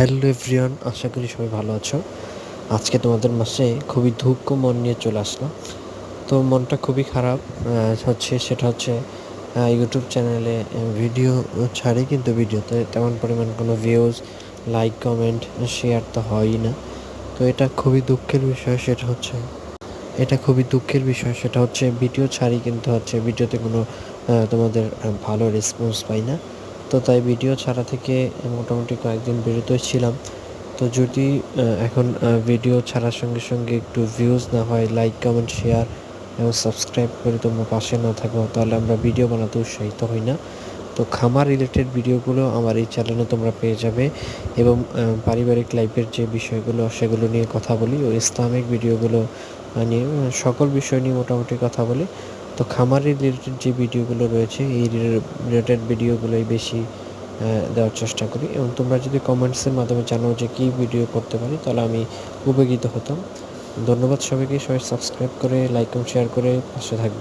Hello everyone, আশা করি সবাই ভালো আছো। আজকে তোমাদের মাঝে খুবই দুঃখ মন নিয়ে চলে আসলাম। তো মনটা খুবই খারাপ সেটা হচ্ছে ইউটিউব চ্যানেলে ভিডিও ছাড়ি, কিন্তু ভিডিওতে তেমন পরিমাণ কোনো ভিউজ, লাইক, কমেন্ট, শেয়ার তো হয়ই না। তো এটা খুবই দুঃখের বিষয়। সেটা হচ্ছে ভিডিও ছাড়ি, কিন্তু ভিডিওতে কোনো তোমাদের ভালো রেসপন্স পাই না। তো তাই ভিডিও ছাড়া থেকে মোটামুটি কয়েকদিন বিরতই ছিলাম। তো যদি এখন ভিডিও ছাড়ার সঙ্গে সঙ্গে একটু ভিউজ না হয়, লাইক, কমেন্ট, শেয়ার এবং সাবস্ক্রাইব করে তোমরা পাশে না থাকো, তাহলে আমরা ভিডিও বানাতে উৎসাহিত হই না। তো খামার রিলেটেড ভিডিওগুলো আমার এই চ্যানেলে তোমরা পেয়ে যাবে, এবং পারিবারিক লাইফের যে বিষয়গুলো সেগুলো নিয়ে কথা বলি, ও ইসলামিক ভিডিওগুলো নিয়ে সকল বিষয় নিয়ে মোটামুটি কথা বলি। তো খামার রিলেটেড যে ভিডিওগুলো রয়েছে, এই রিলেটেড ভিডিওগুলোই বেশি দেওয়ার চেষ্টা করি। এবং তোমরা যদি কমেন্টসের মাধ্যমে জানাও যে কী ভিডিও করতে পারি, তাহলে আমি উপকৃত হতাম। ধন্যবাদ সবাইকে। সবাই সাবস্ক্রাইব করে, লাইক এবং শেয়ার করে পাশে থাকবে।